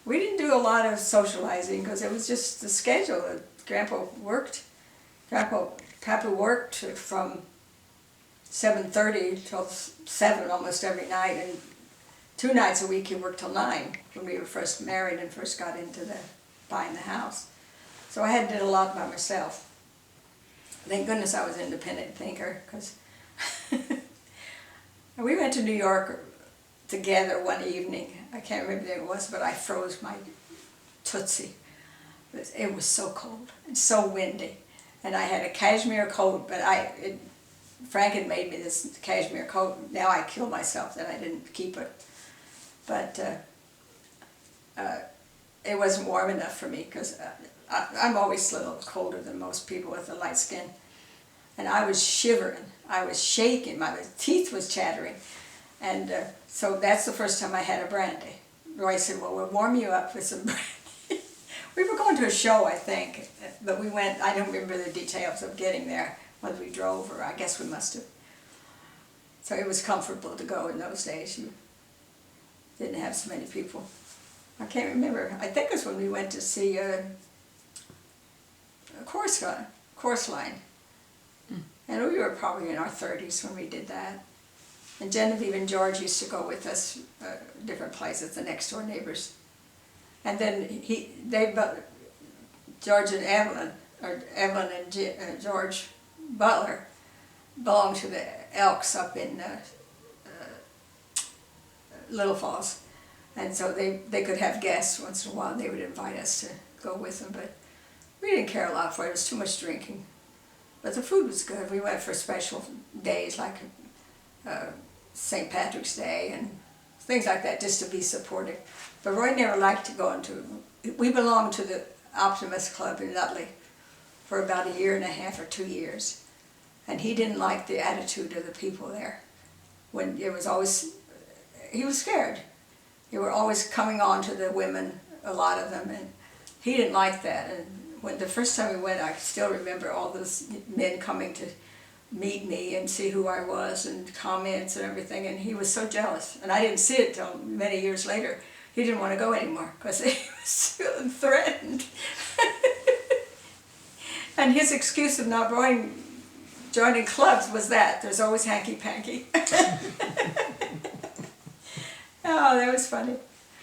We didn't do a lot of socializing because it was just the schedule. Grandpa worked. Papa worked from 7:30 till 7 almost every night, and 2 nights a week he worked till 9 when we were first married and first got into buying the house. So I had did a lot by myself. Thank goodness I was an independent thinker, because we went to New York together one evening. I can't remember what it was, but I froze my tootsie. It was so cold and so windy, and I had a cashmere coat, but Frank had made me this cashmere coat. Now I killed myself that I didn't keep it, but it wasn't warm enough for me, because I'm always a little colder than most people with a light skin, and I was shivering, I was shaking, my teeth was chattering, and so that's the first time I had a brandy. Roy said, well, we'll warm you up with some brandy. We were going to a show, I think, but we went, I don't remember the details of getting there, whether we drove or I guess we must have. So it was comfortable to go in those days. You didn't have so many people. I can't remember. I think it was when we went to see a course line. And we were probably in our 30s when we did that. And Genevieve and George used to go with us different places, the next door neighbors. And then George and Evelyn, or Evelyn and George Butler, belonged to the Elks up in Little Falls. And so they could have guests once in a while, and they would invite us to go with them, but we didn't care a lot for it. It was too much drinking. But the food was good. We went for special days like St. Patrick's Day and things like that, just to be supportive. But Roy never liked to go into, we belonged to the Optimist Club in Nutley for about 1.5 years or 2 years. And he didn't like the attitude of the people there. When it was always, he was scared. They were always coming on to the women, a lot of them, and he didn't like that. And when the first time we went, I still remember all those men coming to meet me and see who I was and comments and everything, and he was so jealous. And I didn't see it till many years later. He didn't want to go anymore because he was feeling threatened. And his excuse of not joining clubs was that there's always hanky-panky. Oh, that was funny.